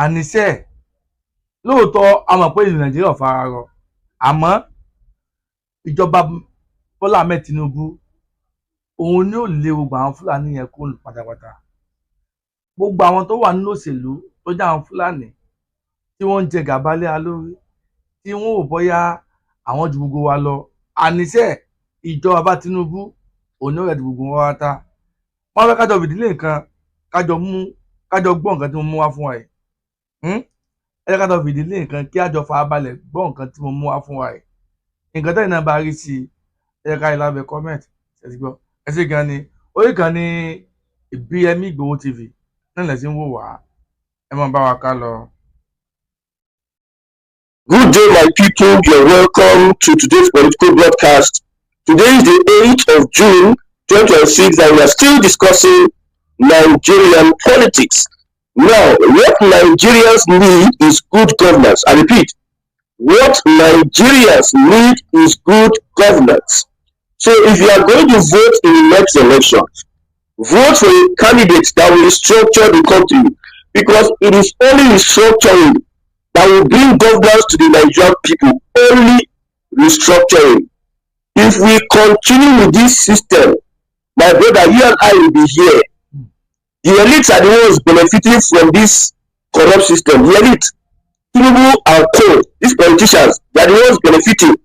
àníṣe lóòótọ́ a mọ̀ pé ìlú Nàìjíríà fara rọ àmọ́ ìjọba Bọ́lá Ahmed Tinubu òun ni ó lé gbogbo àwọn Fúlàní yẹn kó pátápátá. Gbogbo àwọn tó wà nínú òṣèlú tó jẹ́ àwọn Fúlàní tí wọ́n ń jẹ gàba lé wa lórí tí wọ́n ò bọ́yá àwọn ju gbogbo wa lọ. Àníṣe ìjọba bá Tinubu òun ó rẹ̀ di gbogbo wa ta. Wọ́n fẹ́ kájọ fìdílé nǹkan kájọ gbọ́ nǹkan tí mo mú wá fún wa yìí. Ẹ jẹ́ kájọ fìdílé nǹkan kí àjọ farabalẹ̀ gbọ́ nǹkan tí mo mú wá fún wa yìí. Nǹkan tẹ́yìn náà bá rí sí i ẹ jẹ́ ká yẹ lábẹ́ comment ẹ ti gbọ́. Ẹ ṣé gan ni orí kan ní BMI Igboho TV náà lẹ ti ń wò wá ẹ máa bá wa ká lọ. Good day, my people. You're welcome to today's political broadcast. Today is the 8th of June 2026 and we are still discussing Nigerian politics. Now, what Nigerians need is good governance. I repeat, what Nigerians need is good governance. So if you are going to vote in the next election, vote for a candidate that will restructure the country, because it is only restructuring that will bring governance to the Nigerian people. Only restructuring. If we continue with this system, my brother, you and I will be here. The elites are the ones benefiting from this corrupt system. The elite, Tinubu and co, these politicians, they are the ones benefiting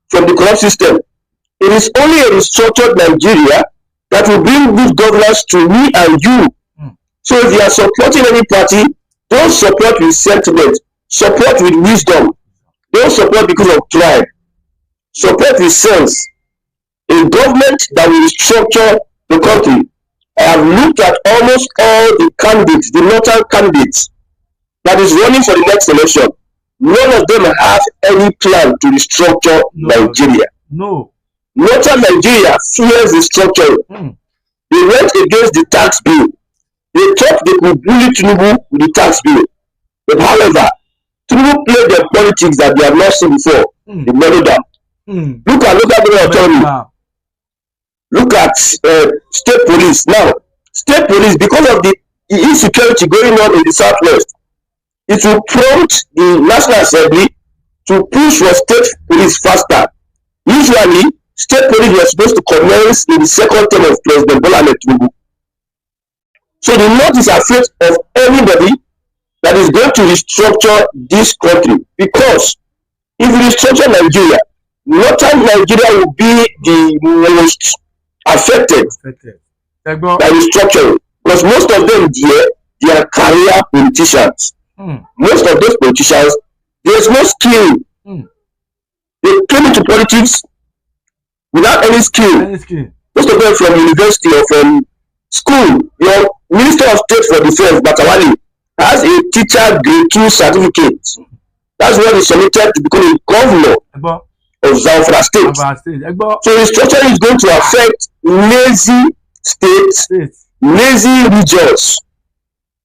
from the corrupt system. It is only a restructured Nigeria that will bring good governance to me and you. So if you are supporting any party, don't support with sentiment. Support with wisdom. Don't support because of pride. Support with sense. A government that will restructure the country. I have looked at almost all the candidates, the northern candidates that is running for the next election. None of them have any plan to restructure Nigeria. No. Northern Nigeria fears restructuring. They went against the tax bill. They thought they could bully Tinubu with the tax bill. But however, Tinubu played their politics that they have not seen before. They murdered them. Look at local government autonomy. Look at state police. Now, state police, because of the insecurity going on in the southwest, it will prompt the National Assembly to push for state police faster. Usually, state police were supposed to commence in the second term of President Bola Ahmed Tinubu. So the North is afraid of anybody that is going to restructure this country, because if we restructure Nigeria, Northern Nigeria will be the most affected by restructuring, because most of them they are career politicians. Most of those politicians, there's no skill. They came into politics without any skill. Most of them from university or from school. Your Minister of State for Defense, Batawali, has a teacher grade 2 certificate. That's what he submitted to become a governor of Zamfara State. So restructuring is going to affect lazy states, lazy regions,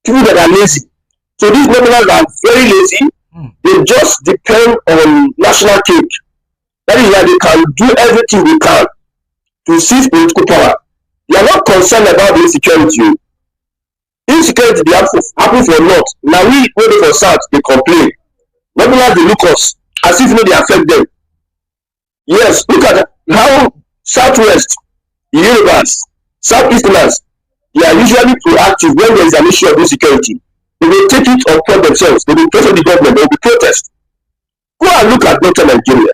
people that are lazy. So these governors are very lazy. They just depend on national cake. That is why they can do everything they can to seize political power. They are not concerned about the insecurity. Insecurity they happen for North. Now we waiting for South, they complain. Governors they look us as if they affect them. Yes, look at how Southwest, the Yorubas, Southeasterners, they are usually proactive when there is an issue of insecurity. They will take it upon themselves. They will pressure the government. They will protest. Go and look at Northern Nigeria.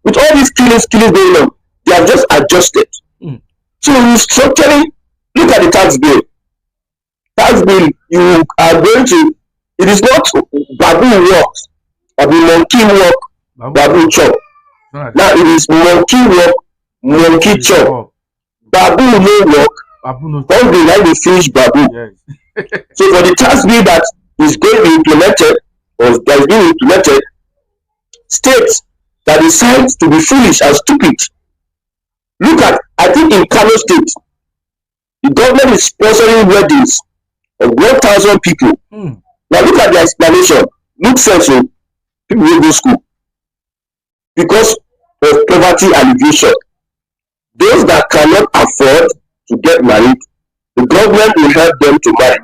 With all these killings going on, they have just adjusted. So restructuring, look at the tax bill. Tax bill, you are going to, it is not baboon work, baboon monkey work, baboon chop. Now it is monkey work, monkey chop. Baboon no work, one day like they finish baboon. So for the tax bill that is going to be implemented, or that is being implemented, states that decide to be foolish and stupid. Look at, I think in Kano State, the government is sponsoring weddings of 1,000 people. Now look at the explanation. Look sense, people will go to school because of poverty alleviation. Those that cannot afford to get married, the government will help them to marry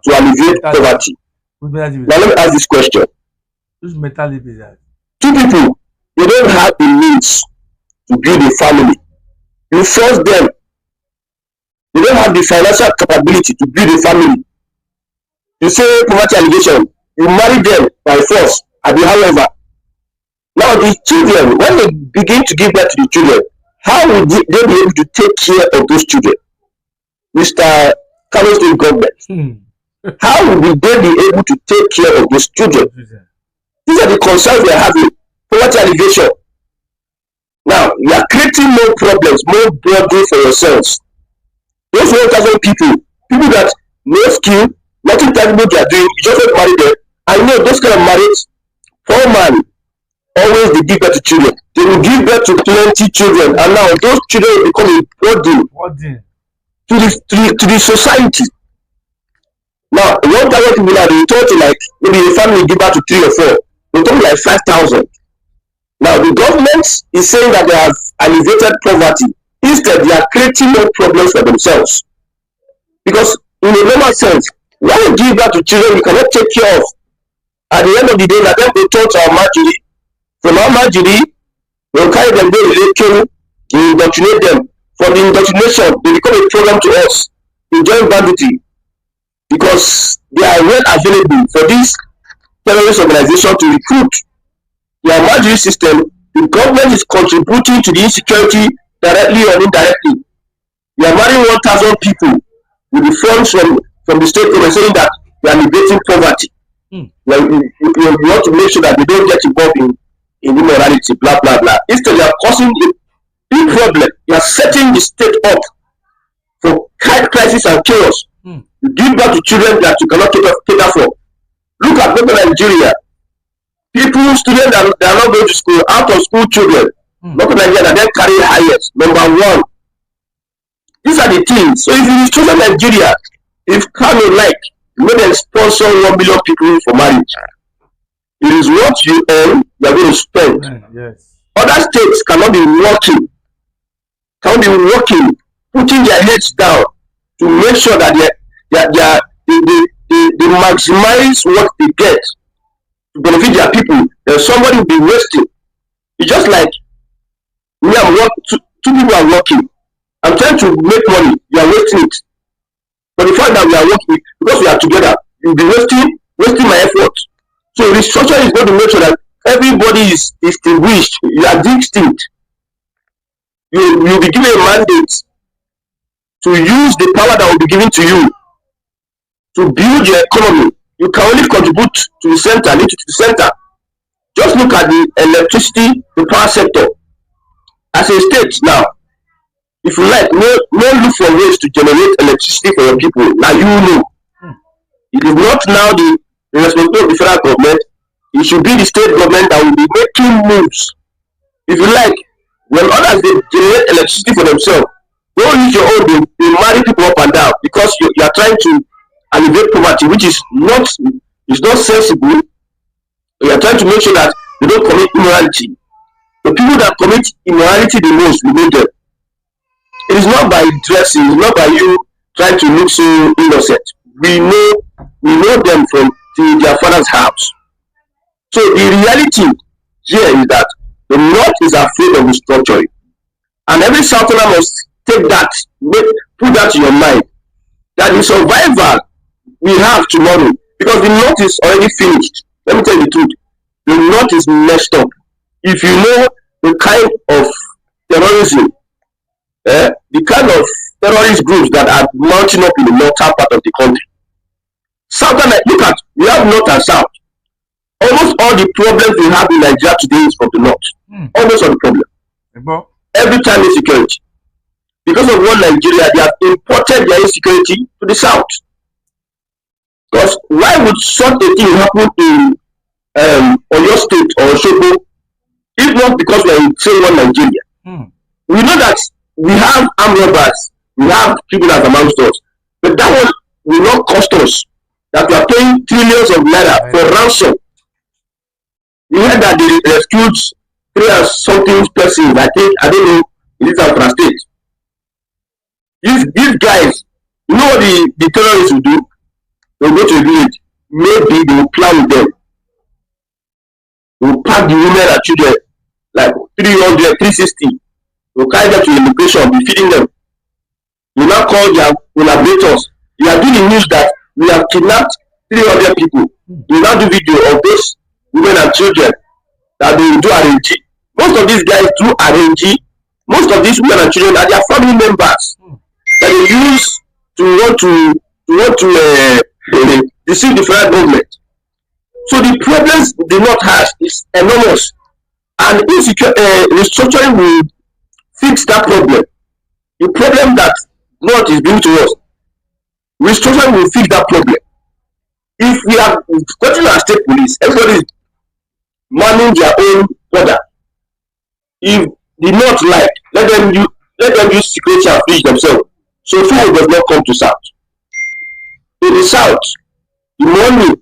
to alleviate poverty. Whose mental Now let me ask this question. leap is that? Two people, they don't have the means to build a family. You force them. They don't have the financial capability to build a family. You say poverty allegation. You marry them by force. However, now the children, when they begin to give birth to the children, how will they be able to take care of those children? Mr. Kano State government. How will they be able to take care of those children? These are the concerns we are having. Poverty alleviation. Now, you are creating more problems, more burden for yourselves. Those 1,000 people that no skill, nothing tangible they are doing, you just want to marry them. I know those kind of marriage, poor man, always they give birth to children. They will give birth to plenty children, and now those children will become a burden to the society. Now, 1,000 people now, they told you like maybe a family give birth to 3 or 4. They told like 5,000. Now, the government is saying that they have alleviated poverty. Instead, they are creating more problems for themselves. Because in a normal sense, when you give birth to children you cannot take care of, at the end of the day, that them they taught our marjorie. From our marjorie, we'll carry them there, they indoctrinate them. For the indoctrination, they become a problem to us. They join banditry. Because they are well available for this terrorist organization to recruit. Their marjorie system, the government is contributing to the insecurity directly or indirectly. They are marrying 1,000 people with the funds from the state government saying that they are negating poverty. Well, you want to make sure that they don't get involved in immorality, blah, blah, blah. Instead, they are causing a big problem. You are setting the state up for crisis and chaos. You give birth to children that you cannot cater for. Look at Nigeria. Students that are not going to school, out of school children, local Nigeria that then carry highest, number 1. These are the things. So if you choose Nigeria, if Kano like, let them sponsor 1 million people for marriage. It is what you earn, you are going to spend. Yes. Other states cannot be working, putting their heads down to make sure that they maximize what they get to benefit their people. Then somebody will be wasting. It's just like me, two people are working. I'm trying to make money, you are wasting it. But the fact that we are working, because we are together, you'll be wasting my effort. So restructuring is going to make sure that everybody is distinguished. You are distinct. You'll be given a mandate to use the power that will be given to you to build your economy. You can only contribute to the center, to the center. Just look at the electricity, the power sector. As a state now, if you like, no look for ways to generate electricity for your people. Now you know. It is not now the responsibility of the federal government. It should be the state government that will be making moves. If you like, when others they generate electricity for themselves, don't use your own, they marry people up and down because you are trying to alleviate poverty, which is not sensible. You are trying to make sure that they don't commit immorality. The people that commit immorality the most, we make them. It is not by dressing, it's not by you trying to look so innocent. We know them from their father's house. So the reality here is that the North is afraid of restructuring. And every Southerner must take that, put that in your mind. That the survival we have tomorrow, because the North is already finished. Let me tell you the truth. The North is messed up. If you know the kind of terrorism, the kind of terrorist groups that are mounting up in the northern part of the country. Southern, look at, we have North and South. Almost all the problems we have in Nigeria today is from the North. Almost all the problem. Every time insecurity. Because of one Nigeria, they have imported their insecurity to the South. Because why would such a thing happen in Oyo State or Osogbo, if not because we are in same one Nigeria? We know that we have armed robbers, we have criminals amongst us, but that one will not cost us. That we are paying trillions of naira for ransom. We heard that they rescued 3 or something persons, I don't know, in this Afra state. These guys, you know what the terrorists will do? They'll go to a village. maybe they will plan with them. They will pack the women and children like 300, 360. They will carry them to immigration, be feeding them. You now call their collaborators. You are doing the news that we have kidnapped 300 people. You now do video of those women and children that they will do RNG. Most of these guys do RNG. Most of these women and children are their family members that they use to want to deceive the federal government. So the problems the North has is enormous, and restructuring will fix that problem. The problem that North is bringing to us, restructuring will fix that problem. If we have gotten our state police, everybody is manning their own border. If the North like, let them use security and finish themselves. So far, it does not come to South. In the South, the money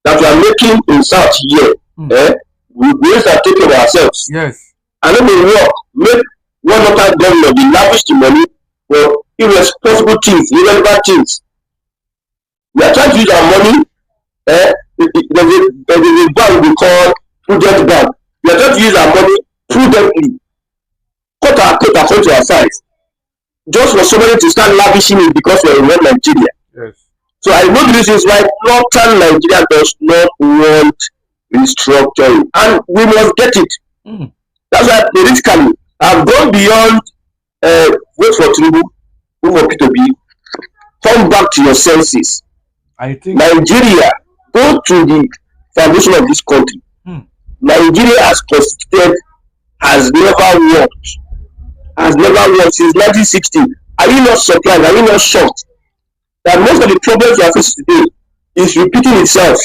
that we are making in South here, we start taking of ourselves. Yes. And then we work, make one local government be lavish the money for irresponsible things, irrelevant things. We are trying to use our money. There's a bank we call Prudent Bank. We are trying to use our money prudently. Cut our coat according to our size. Just for somebody to start lavishing it because we are in Nigeria. Yes. So I know the reasons why northern Nigeria does not want restructuring, and we must get it. That's why politically I've gone beyond vote for Tinubu, vote for P2B. Come back to your senses. I think Nigeria, go to the foundation of this country. Nigeria as constituted has never worked. Has never worked since 1960. Are you not surprised? Are you not shocked that most of the problems we are facing today is repeating itself?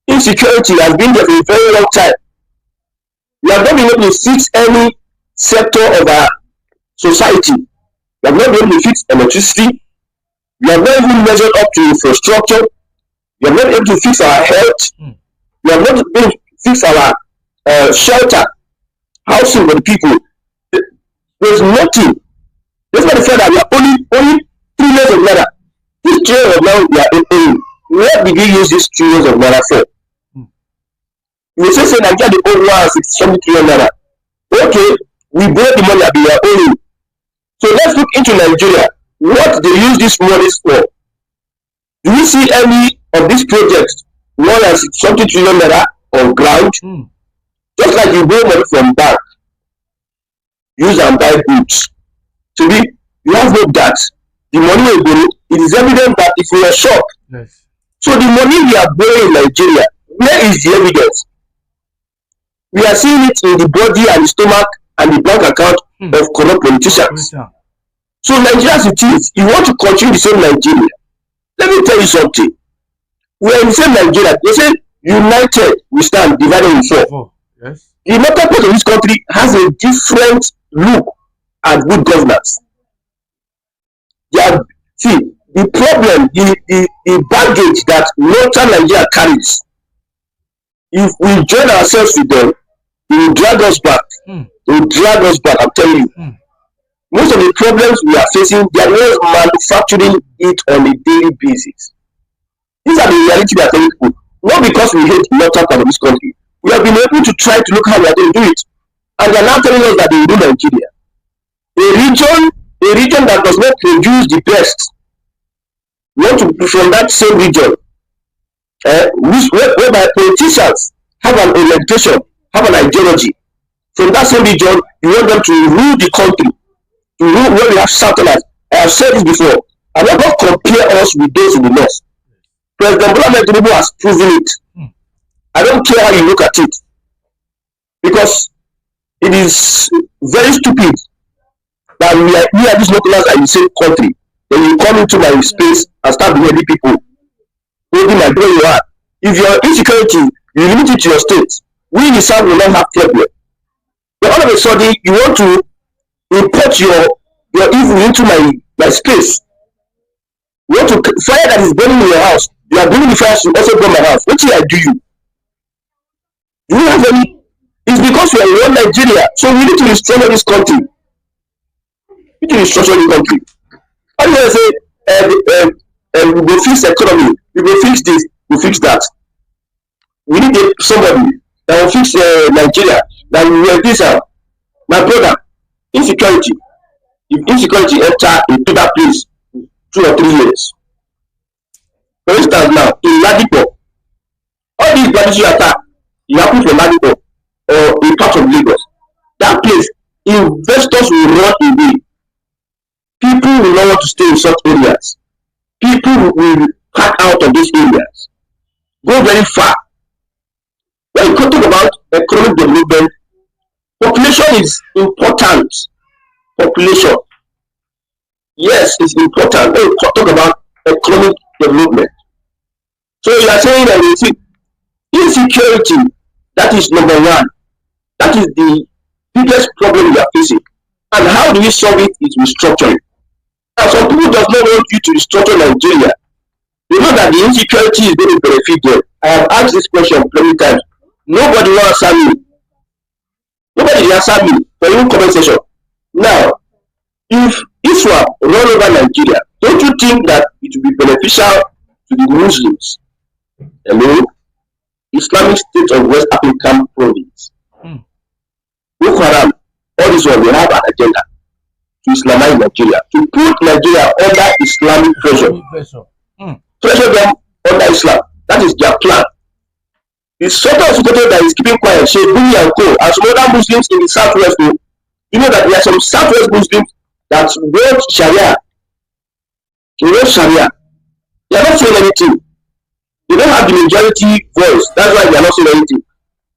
Insecurity has been there for a very long time. We have not been able to fix any sector of our society. We have not been able to fix electricity. We have not even measured up to infrastructure. We have not been able to fix our health. We have not been able to fix our shelter, housing for the people. There's nothing. Despite the fact that we are only 3 years of naira. This 3 years of naira we are owing. Where did we use this 3 years of naira for? We say Nigeria the old 160 trillion naira. Okay, we borrowed the money that we are owing. So let's look into Nigeria. What they use this money for? Do we see any of these projects 160 trillion naira on ground? Just like you borrow money from bank, use and buy goods. So you have no doubt the money we borrow, it is evident that it's in a shop. Yes. So the money we are borrowing in Nigeria, where is the evidence? We are seeing it in the body and the stomach and the bank account of corrupt politicians. So Nigeria as it is, you want to continue the same Nigeria. Let me tell you something. We are in the same Nigeria. They say united we stand, divided we fall. Yes. The northern part of this country has a different look at good governance. See, the problem, the baggage that northern Nigeria carries, if we join ourselves with them, they will drag us back. They will drag us back, I'm telling you. Most of the problems we are facing, they are not manufacturing it on a daily basis. These are the reality we are telling people. Not because we hate northern part of this country. We have been able to try to look how we are going to do it. And they are now telling us that they will do Nigeria. A region that does not produce the best. We want to be from that same region. Whereby politicians have an orientation, have an ideology. From that same region, you want them to rule the country. To rule where we have southerners. I have said this before. I will not compare us with those in the north. President Bola Tinubu has proven it. I don't care how you look at it. Because it is very stupid that we are these locals are in the same country. Then you come into my space and start beheading people. Holding my door you are. If you are insecurity, you limit it to your state. We in the south will not have problem. But all of a sudden, you want to import your evil into my space. You want to fire that is burning in your house. You are bringing the fire to also burn my house. What should I do you? Do you have any? It's because we are in one Nigeria. So we need to restructure this country. We need to restructure the country. How do you say we will fix the economy? we will fix this, we fix that. We need somebody that will fix Nigeria, that will this out. My brother, insecurity. If insecurity enter into that place 2 or 3 years, for instance now, in Ladipo, all these banditry attack, you happen from Ladipo or a part of Lagos, that place, investors will run away. People will not want to stay in such areas. People will pack out of these areas, go very far. When you talk about economic development, population is important. Population, yes, it's important. When you talk about economic development, so you are saying that insecurity, that is number one. That is the biggest problem we are facing. And how do we solve it? Is restructuring. Now, some people does not want you to restructure Nigeria. They know that the insecurity is going to benefit them. I have asked this question many times. Nobody will answer me. Nobody will answer me for your comment section. Now, if Islam run over Nigeria, don't you think that it will be beneficial to the Muslims? Hello? Islamic State of West African Province. Boko Haram, all this one, they have an agenda to Islamize Nigeria, to put Nigeria under Islamic pressure. Pressure them under Islam. That is their plan. The sort of situation that is keeping quiet, Sheikh Buni and Co. and some other Muslims in the southwest, you know that there are some southwest Muslims that want Sharia. They want Sharia. They are not saying anything. They don't have the majority voice. That's why they are not saying anything.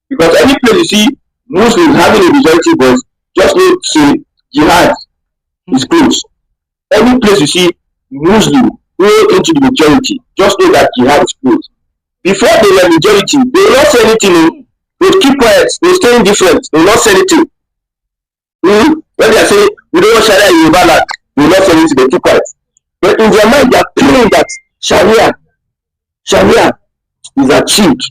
Because any place you see Muslims having a majority voice, just need to say jihad is close. Any place you see Muslim go into the majority, just know that jihad is close. Before they were majority, they will not say anything. They will keep quiet. They will stay indifferent. They will not say anything. When they are saying we don't want Sharia in Yoruba land, they will not say anything. They keep quiet. But in their mind, they are feeling that Sharia is achieved.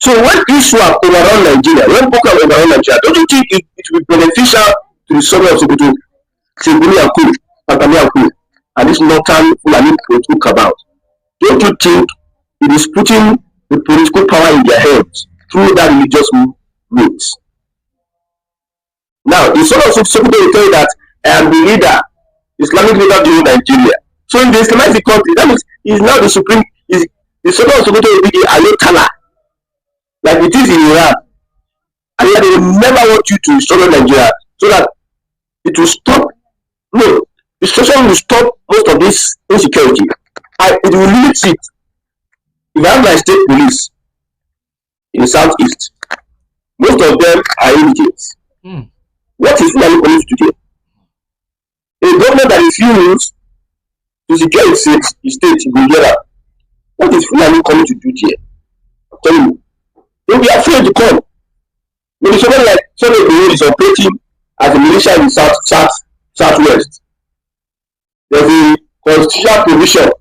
So when Islam overrun Nigeria, when Boko Haram overrun Nigeria, don't you think it will be beneficial to the suburb of Sokoto, Sebuli and Kuru, Patami and Kuru, and this northern Fulani political cabal? Don't you think it is putting the political power in their hands through that religious route? Now, the son of Sokoto will tell you that I am the leader, Islamic leader during Nigeria. So in the Islamic country, that means he is now the supreme, the son of Sokoto will be the Ayatollah, like it is in Iran. And yet they will never want you to struggle Nigeria so that it will stop. No, the situation will stop most of this insecurity. And it will limit it. If I have my state police in the southeast, most of them are illiterates. What is Fulani police today? A government that refuses to secure its state in Nigeria. What is Fulani coming to do here? I'm telling you. They'll be afraid to come. Maybe somebody like somebody who is operating as a militia in the southwest. There's a constitutional provision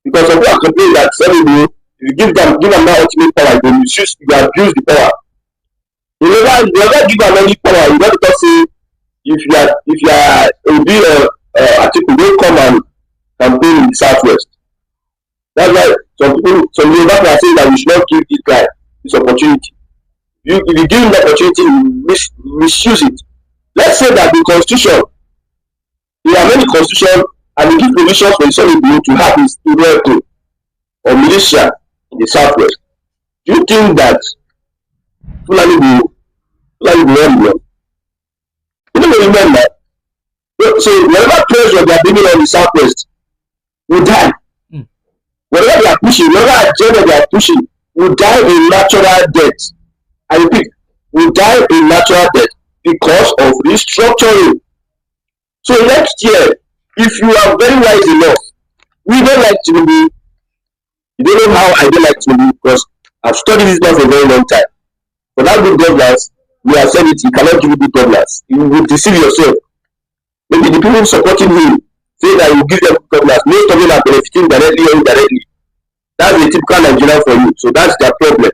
because some people are complaining that somebody, if you give them that ultimate power, they misuse, you abuse the power. You never give them any power. You never say if you are a article, don't come and campaign in the southwest. That's why some people are saying that we should not give this guy this opportunity. If you give him the opportunity, you misuse it. Let's say that the constitution, there are many constitutions, and they give provisions for the solid to have his vehicle or militia in the southwest. Do you think that Fulani will run well? You don't remember. So whatever pressure they are bringing on the southwest will die. Whatever they are pushing, whatever agenda they are pushing, will die a natural death. I repeat, will die a natural death because of restructuring. So next year, if you are very wise enough, we don't like Tinubu. You don't know how I don't like Tinubu because I've studied this man for a very long time. For that good governance, we have said it, you cannot give you good governance. You will deceive yourself. Maybe the people supporting him say that you give them good governance. Most of them are benefiting directly or indirectly. That's a typical Nigerian for you. So that's their problem.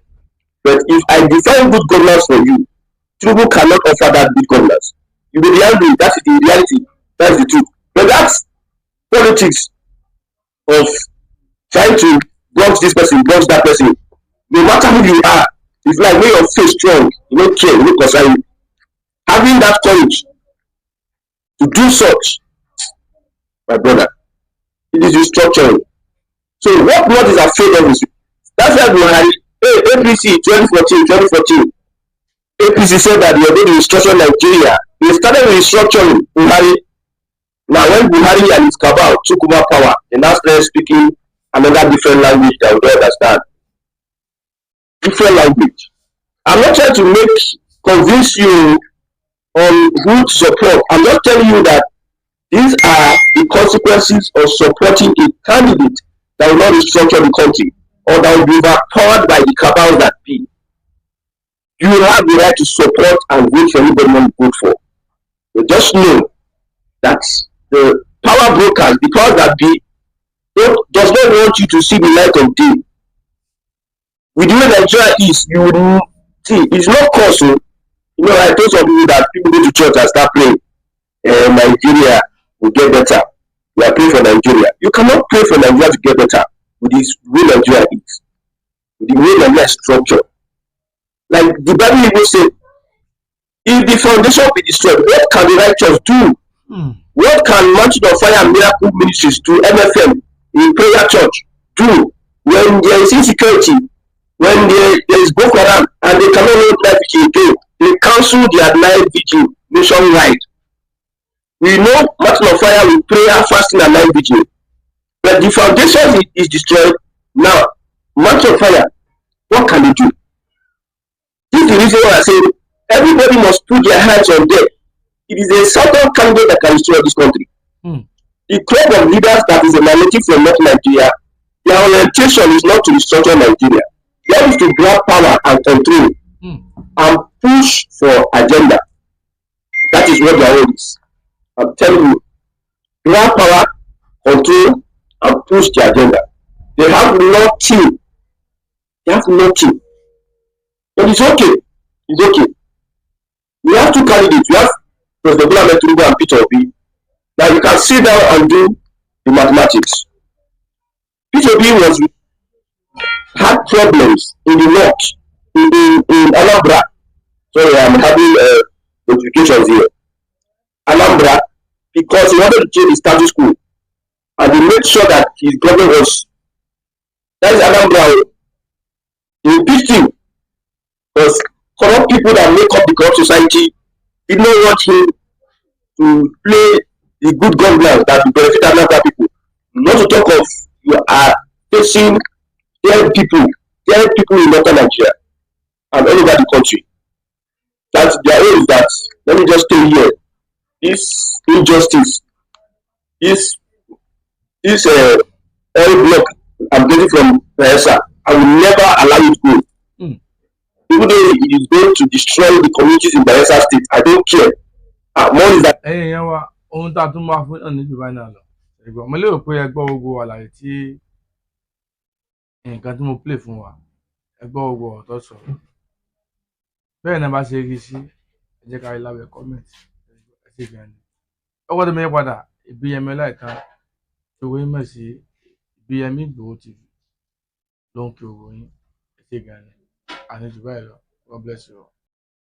But if I define good governance for you, Tinubu cannot offer that good governance. You will be angry. That's the reality. That's the truth. But that's politics of trying to box this person, box that person. No matter who you are, it's like when your face strong, you don't care, you don't concern you. Having that courage to do such, my brother, it is restructuring. So what is afraid of is that's why Buhari, APC 2014, APC said that they are going to restructure Nigeria. They started restructuring Buhari. Now when Buhari and his cabal took over power, they now started speaking another different language that we don't understand. Different language. I'm not trying to convince you on who to support. I'm just telling you that these are the consequences of supporting a candidate that will not restructure the country or that will be overpowered by the cabals that be. You have the right to support and vote for anybody you want to vote for. But just know that the power brokers, because that be, does not want you to see the light of day. With the way Nigeria is, you will see, it's not cause. You know, I told some people that people go to church and start praying, Nigeria will get better. We are praying for Nigeria. You cannot pray for Nigeria to get better with the way Nigeria is, with the way Nigeria is structured. Like the Bible even said, if the foundation be destroyed, what can the righteous do? What can Mountain of Fire and Miracle Ministries do, MFM, in prayer church, do when there is insecurity, when there is Boko Haram, and they cannot hold night vigil again? They cancel their night vigil nationwide. We know Mountain of Fire with prayer, fasting, and night vigil. But the foundation is destroyed. Now, Mountain of Fire, what can they do? This is the reason why I say everybody must put their hands on them. It is a certain candidate that can destroy this country. The club of leaders that is emanating from North Nigeria, their orientation is not to restructure Nigeria. That is to grab power and control and push for agenda. That is what their own is. I'm telling you, grab power, control, and push the agenda. They have nothing. They have nothing. But it's okay. It's okay. We have two candidates. We have President Bola Tinubu and Peter Obi. Now you can sit down and do the mathematics. Peter Obi had problems in the north, in Anambra. Sorry, I'm having notifications here. Anambra, because he wanted to change the status quo, and he made sure that his government was. That is Anambra. He impeached him because corrupt people that make up the corrupt society did not want him to play the good governance that will benefit Anambra people. Not to talk of you are facing 10 people in northern Nigeria and all over the country. That's their own is that, let me just stay here. This injustice, this oil block I'm getting from Bayelsa, I will never allow it to go. Even though it is going to destroy the communities in Bayelsa State, I don't care. More is that. Ohun tá a tún máa fún náà ní Dubai náà lọ. Mo lérò pé ẹ gbọ́ gbogbo àlàyé tí nǹkan tí mo play fún wa, ẹ gbọ́ gbogbo ọ̀tọ̀ sọ. Bẹ́ẹ̀ ni a bá ṣe rí sí, ẹ jẹ́ ká rí lábẹ́ comment. Ẹ ṣe gan ni. Ọwọ́ tó mi yẹ padà, Ìbíyẹmí Ọláìtàn, ìṣòro yín mọ̀ sí Ìbíyẹmí Ìgbòho TV ló ń kí owó yín. Ẹ ṣe gan ni. Àní Dubai lọ. God bless you all.